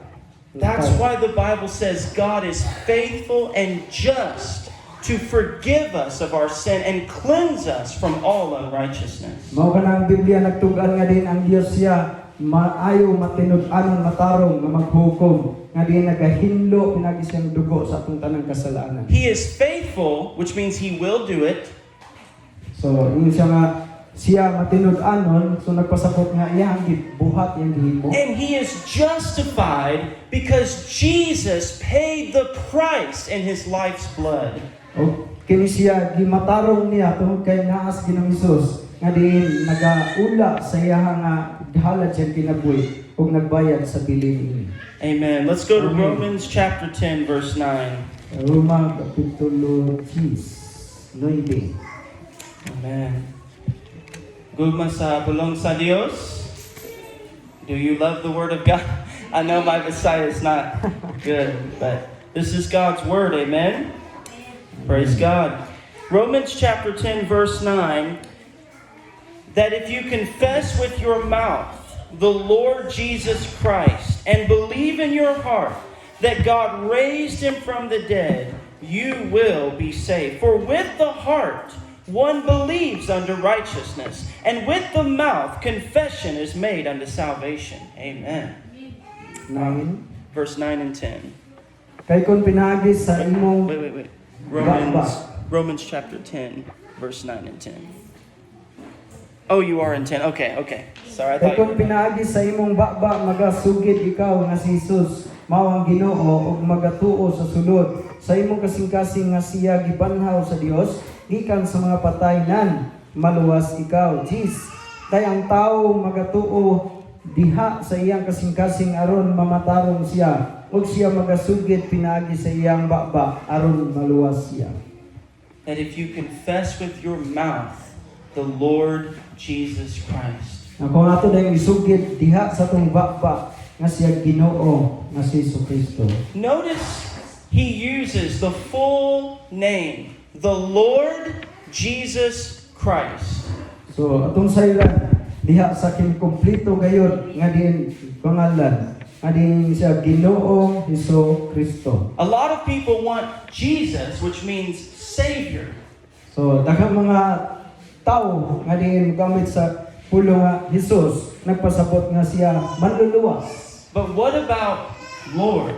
That's why the Bible says God is faithful and just to forgive us of our sin and cleanse us from all unrighteousness. Mao kana ang Biblia nagtug-an nga din ang Dios siya maayo matinud-anon matarong nga maghukom nga diin nagahinlo pinagi siyang dugo sa atong tanang kasalanan. He is faithful, which means He will do it. So ingon siya nga siya matinud-anon so nagpasabot nga iyang gibuhat iyang gihimo. And He is justified because Jesus paid the price in His life's blood. O kini siya gimatarong niya tungod kay naas Ginoong Hesus nga diin nagaula sa iyang halad siyang kinabuhi ug nagbayad sa bilin ini. Amen. Let's go to Amen. Romans chapter 10, verse 9. Roma kapitulo 10, 9. Amen. Gugma sa pulong sa Dios. Do you love the Word of God? I know my Messiah is not good, but this is God's Word. Amen. Praise God. Romans chapter 10 verse 9, that if you confess with your mouth the Lord Jesus Christ and believe in your heart that God raised him from the dead, you will be saved. For with the heart one believes unto righteousness, and with the mouth confession is made unto salvation. Amen. 9. Verse 9 and 10. Kay kung pinagi sa imong Wait. Romans chapter 10, verse 9 and 10. Oh, you are in 10. Okay. Sorry, I kay thought kung you were... pinagi sa imong baba magasugid ikaw nga si Jesus mao ang Ginoo ug magatuo sa sulod sa imong kasing-kasing nga siya gibanhaw sa Dios gikan sa mga patay nan maluwas ikaw. Jis tay ang tao magatuo diha sa iyang kasing-kasing aron mamatarong siya ug siya magasugid pinagi sa iyang baba aron maluwas siya. That if you confess with your mouth the Lord Jesus Christ, Na kung ato dayong isugid diha sa tong baba nga siya Ginoo nga si Kristo. notice he uses the full name, the Lord Jesus Christ. So atong sayran diha sa kompleto gayud nga diin pangalan nga diin siya Ginoo Hesus Kristo. A lot of people want Jesus, which means Savior. So daghang mga tao nga diin gamit sa pulo nga Hesus nagpasabot nga siya manluluwas. But what about Lord?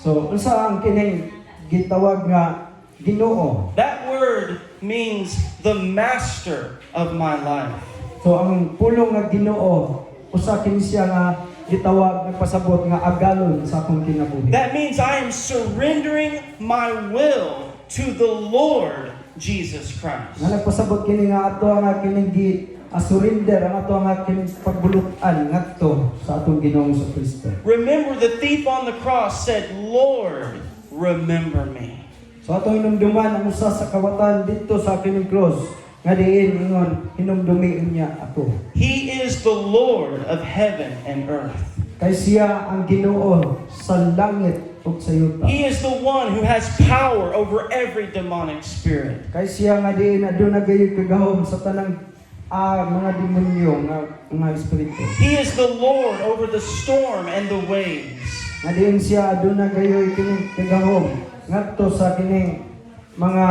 So unsa ang kining gitawag nga Ginoo? That word means the master of my life. So ang pulong nga Ginoo usa kini siya nga gitawag nagpasabot nga agalon sa akong kinabuhi. That means I am surrendering my will to the Lord Jesus Christ. Nga nagpasabot kini nga ato nga kini surrender ang ato nga kini pagbulutan ngadto sa atong Ginoong Kristo. Remember, the thief on the cross said, Lord, remember me. So atong hinumduman ang usa sa kawatan dito sa kining cross nga diin ingon hinumdumi niya ako. He is the Lord of heaven and earth. Kay siya ang Ginoo sa langit ug sa yuta. He is the one who has power over every demonic spirit. Kay siya nga diin aduna gayud kagahom sa tanang mga demonyo nga espiritu. He is the Lord over the storm and the waves. Nga diin siya aduna gayud kining kagahom ngadto sa kining mga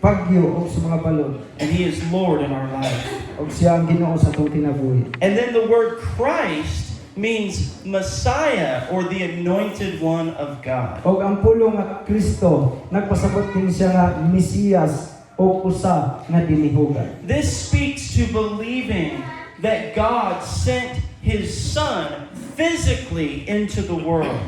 pagyo ug sa mga balod. And He is Lord in our life. Ug siya ang Ginoo sa atong kinabuhi. And then the word Christ means Messiah, or the anointed one of God. Og ang pulong nga Kristo nagpasabot kini siya nga Mesiyas o usa nga dinihugan. This speaks to believing that God sent His Son physically into the world.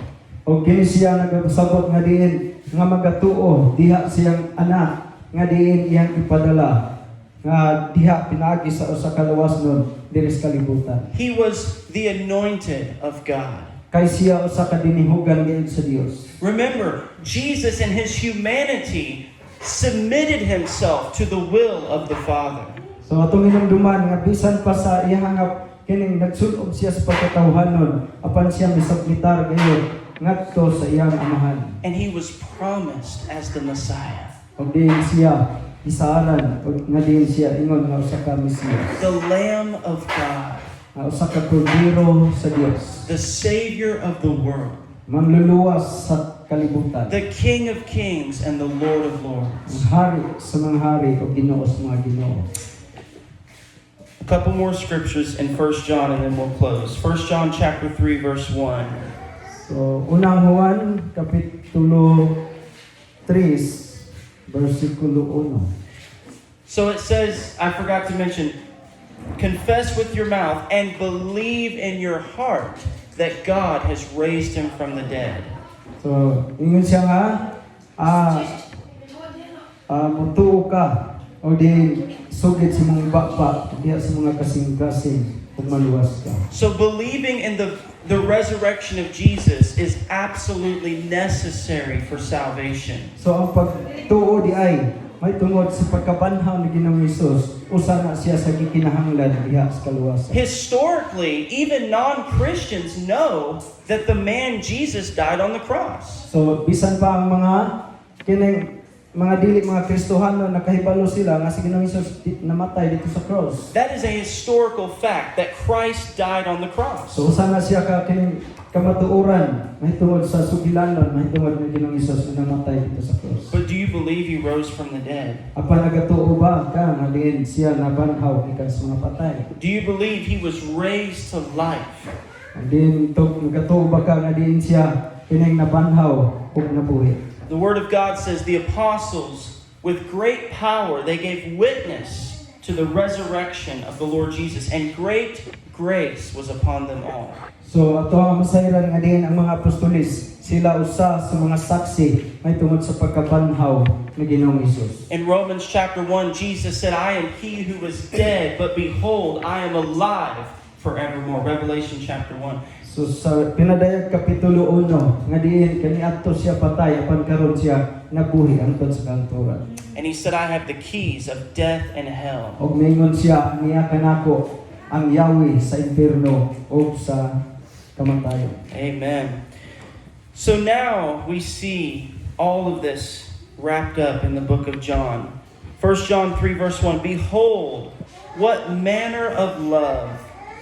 Og kini siya nagpasabot nga diin nga magatuo diha siyang anak nga diin iyang ipadala nga diha pinaagi sa usa ka luwasnon diri sa kalibutan. He was the anointed of God. Kay siya usa ka dinihugan gayud sa Dios. Remember, Jesus in His humanity submitted Himself to the will of the Father. So atong hinumduman nga bisan pa sa iyang nga kining nagsulob siya sa pagkatawhanon apan siya misubmitar gayud ngadto sa iyang amahan. And He was promised as the Messiah. Og diin siya isaran og nga diin siya ingon nga usa ka Mesiyas. The Lamb of God. Nga usa ka kordero sa Dios. The Savior of the world. Manluluwas sa kalibutan. The King of Kings and the Lord of Ang Lords. hari sa mga hari o Ginoo sa mga Ginoo. A couple more scriptures in 1 John and then we'll close. 1 John chapter 3 verse 1. So, unang Juan, kapitulo 3, versikulo 1. So it says, I forgot to mention, confess with your mouth and believe in your heart that God has raised him from the dead. So, ingon siya nga, mutuo ka, o di sugit sa mga baba, diya sa mga kasing-kasing, kung maluwas ka. So believing in the resurrection of Jesus is absolutely necessary for salvation. So, ang pagtuo di ay, may tungod sa pagkabanhaw ni Ginoong Hesus, usa na siya sa gikinahanglan diha sa kaluwasan. Historically, even non-Christians know that the man Jesus died on the cross. So, bisan pa ang mga kining mga Kristohano nakahibalo sila nga si Ginoong Hesus namatay dito sa cross. That is a historical fact that Christ died on the cross. So usa na siya ka kining kamatuoran mahitungod sa sugilanon mahitungod ni Ginoong Hesus na namatay dito sa cross. But do you believe he rose from the dead? Apan nagatuo ba ka nga diin siya nabanhaw gikan sa mga patay? Do you believe he was raised to life? Diin nagatuo ba ka nga diin siya kining nabanhaw ug nabuhi? The Word of God says the apostles, with great power, they gave witness to the resurrection of the Lord Jesus, and great grace was upon them all. So ato ang masayran nga diin ang mga apostolis, sila usa sa mga saksi may tungod sa pagkabanhaw ni Ginoong Hesus. In Romans chapter 1, Jesus said, I am he who was dead, but behold, I am alive forevermore. Revelation chapter 1. So sa pinadayag kapitulo 1 nga diin kaniadto siya patay apan karon siya nabuhi angtod sa kanturan. And he said, I have the keys of death and hell. Og mingon siya niya kanako ang yawi sa impierno o sa kamatayon. Amen. So now we see all of this wrapped up in the book of John. 1 John 3 verse 1, behold, what manner of love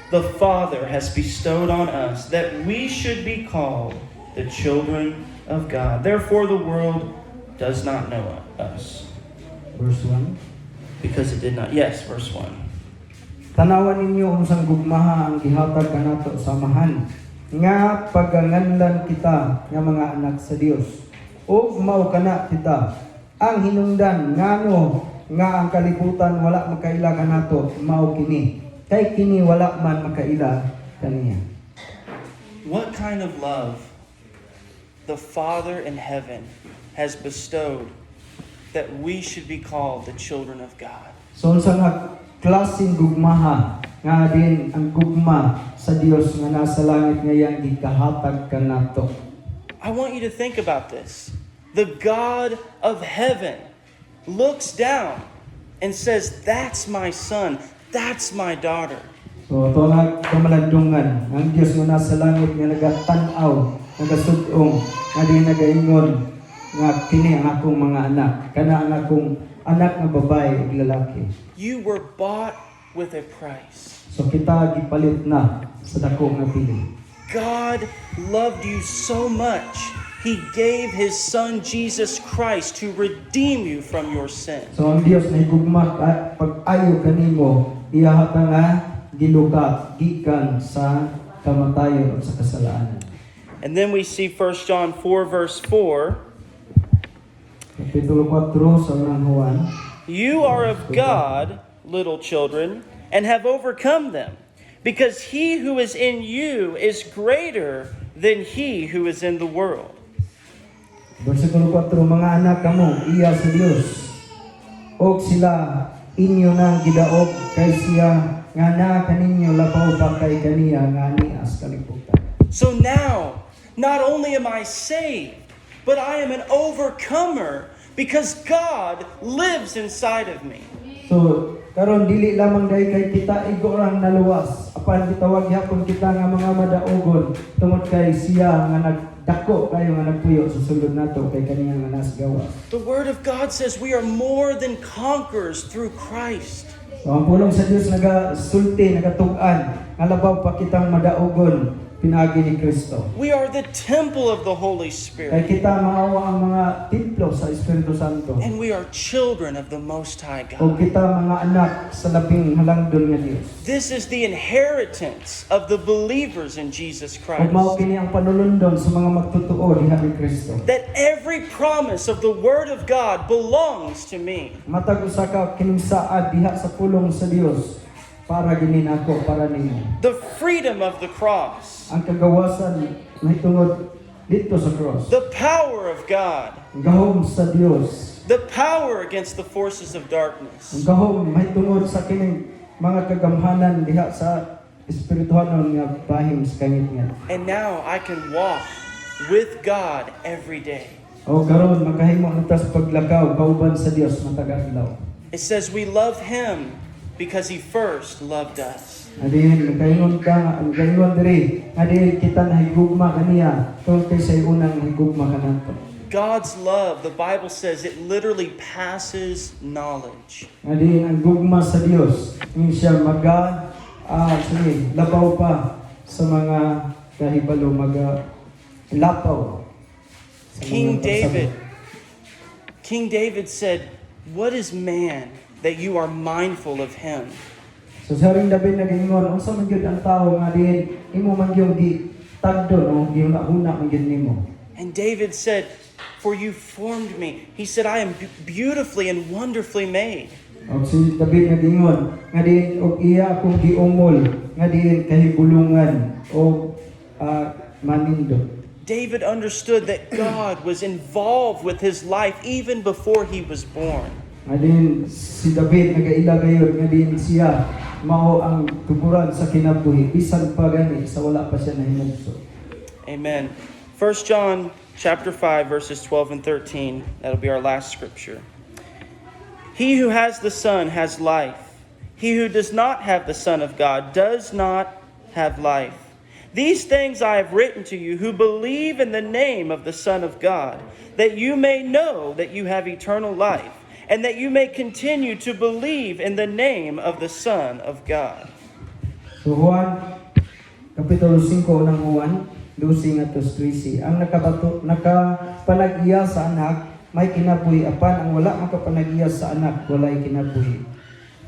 the Father has bestowed on us, that we should be called the children of God. Therefore the world does not know us, Verse 1. because it did not. Yes, verse 1. Tanawan ninyo unsang gugmaha ang gihatag kanato sa amahan nga paganganlan kita nga mga anak sa Dios. Ug mao kana kita ang hinungdan ngano nga ang kalibutan wala makaila kanato mao kini. Kay kini wala man makaila kaniya. What kind of love the Father in heaven has bestowed that we should be called the children of God. So unsa nga klaseng gugmaha nga din ang gugma sa Dios nga nasa langit ngayang gikahatag kanato. I want you to think about this. The God of heaven looks down and says, that's my son, that's my daughter. So ito na kamalandungan ang Dios nga nasa langit nga nagatan-aw, nagasud-ong, nga di nagaingon nga kini ang akong mga anak, kana ang akong anak nga babae ug lalaki. You were bought with a price. So kita gipalit na sa dako nga pili. God loved you so much, He gave His Son Jesus Christ to redeem you from your sin. So ang Dios na higugma pag-ayo kanimo iyahata nga gilukat gikan sa kamatayon o sa kasalanan. And then we see 1 John 4 verse 4. Kapitulo 4 sa unang Juan. You are of God, little children, and have overcome them, because he who is in you is greater than he who is in the world. Versikulo 4, mga anak kamo, iya sa Dios. Og sila inyo nang gidaog kay siya nga na kaninyo labaw pa kay kaniya nga nias kalibutan. So now, not only am I saved, but I am an overcomer because God lives inside of me. So, karon dili lamang dahil kay kita igorang naluwas. Apan gitawag yapon kita nga mga madaogon tungod kay siya nga nagdako kayo nga nagpuyo sa sulod nato kay kaniya nga nas gawas. The Word of God says we are more than conquerors through Christ. So, ang pulong sa Dios nagasulti, nagatug-an, nga labaw pa kitang madaogon pinaagi ni Kristo. We are the temple of the Holy Kay Spirit. kita maawa ang mga templo sa Espiritu Santo. And we are children of the Most High O God. kita mga anak sa labing halangdon nga Dios. This is the inheritance of the believers in Jesus Ug Christ. mao kini ang panulundon sa mga magtutuo diha ni Kristo. That every promise of the Word of God belongs to me. Matag usa ka kining saad diha sa pulong sa Dios para ginin ako para nimo. The freedom of the cross. Ang kagawasan mahitungod dito sa cross. The power of God. Ang gahom sa Dios. The power against the forces of Ang darkness. gahom mahitungod sa kining mga kagamhanan diha sa espirituhanon nga bahim sa kangit-ngat. And now I can walk with God every day. O karon makahimo na sa paglakaw kauban sa Dios matag adlaw. It says we love Him because He first loved us. Adin kaingon ka ang kaingon diri adin kita na higugma kaniya tungod kay sa unang higugma kanato. God's love, the Bible says, it literally passes knowledge. Nga din ang gugma sa Dios, hindi siya labaw pa sa mga kahibalo, lapaw. sa King mga pagsabot. King David said, "What is man that you are mindful of him?" So sa ring David nagingon, unsa man gyud ang tawo nga din imo man gyud gi tagdon o gihuna-huna man gyud nimo. And David said, "For you formed me." He said, "I am beautifully and wonderfully made." Og si David nagingon nga din og iya akong giumol nga din kahigulungan o manindot. David understood that God was involved with his life even before he was born. Nga din si David nagaila gayud nga din siya mao ang tuguran sa kinabuhi bisan pa gani sa wala pa siya nahimugso. Amen. 1 John chapter 5 verses 12 and 13. That'll be our last scripture. He who has the Son has life. He who does not have the Son of God does not have life. These things I have written to you who believe in the name of the Son of God, that you may know that you have eternal life, and that you may continue to believe in the name of the Son of God. So Juan Kapitulo 5 unang Juan 12 ngadto 13 ang nakapanag-iya sa anak may kinabuhi apan ang wala makapanag-iya sa anak walay kinabuhi.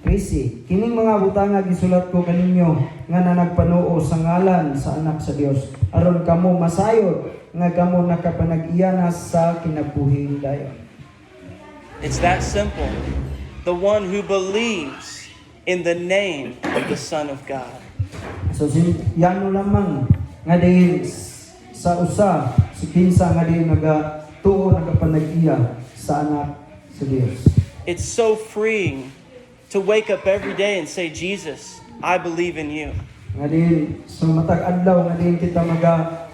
13 Kining mga butanga gisulat ko kaninyo nga nagpanuo sa ngalan sa anak sa Dios aron kamo masayod nga kamo nakapanag-iya na sa kinabuhi dayon. It's that simple. The one who believes in the name of the Son of God. So yano lamang nga diin sa usa si kinsa nga diin nagatuo nagapanag-iya sa anak sa Dios. It's so freeing to wake up every day and say, "Jesus, I believe in you." Nga din so matag adlaw nga din kita mata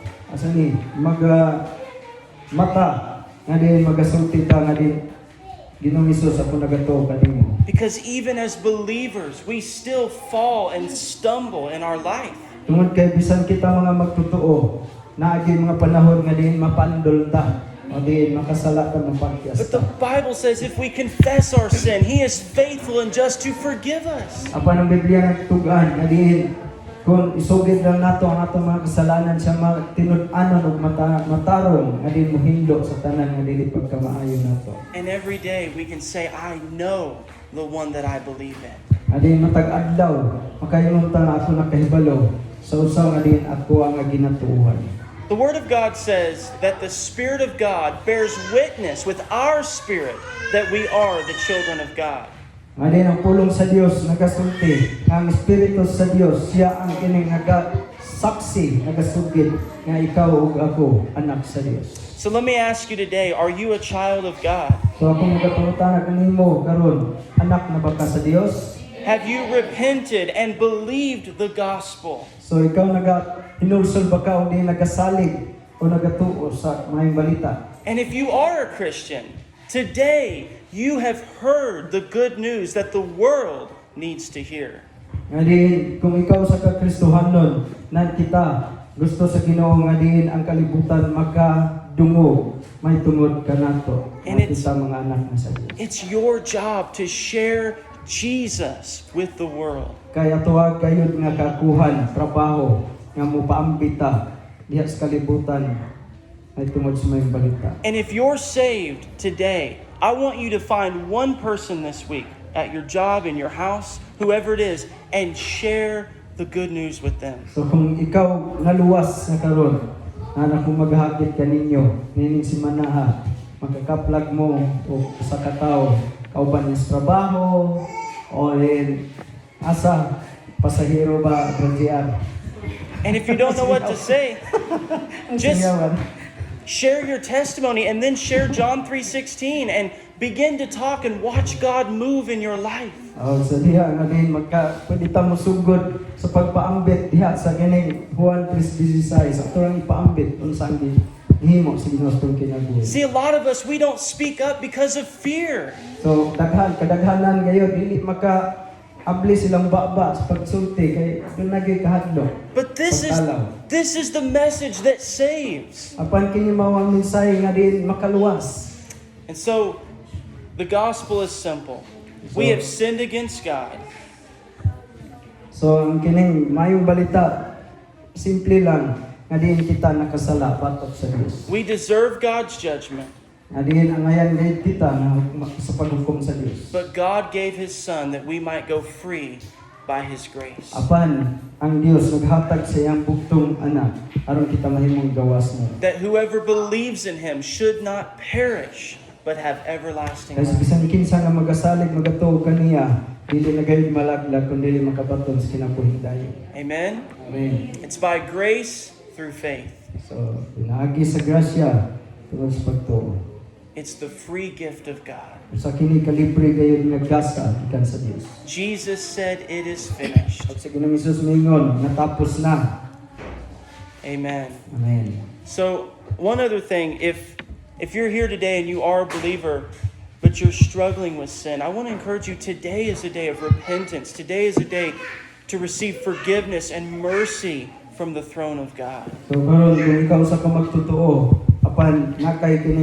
nga din magasulti ta nga din Ginoong Hesus ako nagatuo kanimo. Because even as believers, we still fall and stumble in our life. Tungod kay bisan kita mga magtotoo, naagi mga panahon nga din mapandol ta o din makasala ta mapakyas But the ta. Bible says if we confess our sin, He is faithful and just to forgive us. Apan ang Biblia nagtugan nga din kung isugid lang nato ang atong mga kasalanan siya tinud-anon ug matarong nga din mohindo sa tanan nga dili pagkamaayo nato. And every day we can say, "I know the one that I believe in." Nga din matag adlaw makayong ta nga ako nakahibalo sa usa nga din ako ang ginatuohan. The Word of God says that the Spirit of God bears witness with our spirit that we are the children of God. Nga din ang pulong sa Dios nagasulti, ang Espiritu sa Dios siya ang kining nagasaksi, nagasugid nga ikaw ug ako anak sa Dios. So let me ask you today, are you a child of God? So akong magapangutana kanimo karon, anak na ba ka sa Dios? Have you repented and believed the gospel? So ikaw hinulsol ba ka o di nagasalig o nagatuo sa maayong balita? And if you are a Christian, today you have heard the good news that the world needs to hear. Nga din, kung ikaw sa kakristohanon, nan kita, gusto sa Ginoo nga din ang kalibutan makadungog, may tungod ka nato. And it's- Kita mga anak na sa Diyos. It's your job to share Jesus with the world. Kaya tuwag kayo nga kakuhan, trabaho, nga mo paambita, diha sa kalibutan, may tungod sa may balita. And if you're saved today, I want you to find one person this week at your job, in your house, whoever it is, and share the good news with them. So kung ikaw naluwas na karon, na kung maghagit ka ninyo, nining si manaha, magkakaplag mo o sa katao, kauban niya sa trabaho, o rin asa, pasahero ba, graduate. And if you don't know what to say, just Singawan. share your testimony and then share John 3:16 and begin to talk and watch God move in your life. Oh, so diha nga din pwede ta mosugod sa pagpaambit diha sa kining Juan 3:16 ato lang ipaambit unsa ang gihimo sa Ginoo sa kinabuhi. See, a lot of us, we don't speak up because of fear. So kadaghanan gayon dili abli silang baba sa pagsulti kay doon nagay kahadlok. But this is the message that saves. Apan kini mao ang mensahe nga diin makaluwas. And so the gospel is simple. We have sinned against God. So ang kining mayong balita simple lang nga diin kita nakasala batok sa Dios. We deserve God's judgment, Nga diin ang ayan gayud kita na sa paghukom sa Dios. but God gave His Son that we might go free by His grace. Apan ang Dios naghatag sa iyang bugtong anak aron kita mahimong gawas mo. That whoever believes in Him should not perish, but have everlasting Kasi life. bisan kinsa nga magasalig magatuo kaniya dili na gayud malaglag kundi dili makabaton sa kinabuhi dayon. Amen? Amen. It's by grace through faith. So, pinaagi sa grasya tungod sa pagtuo. It's the free gift of God. Sa kini kalibre gayud nga gasa gikan sa Dios. Jesus said, "It is finished." At sa Ginoong Hesus mingon, natapos na. Amen. Amen. So, one other thing, if you're here today and you are a believer, but you're struggling with sin, I want to encourage you, today is a day of repentance. Today is a day to receive forgiveness and mercy from the throne of God. So karon kung ikaw sa ka magtotoo, apan nakay kini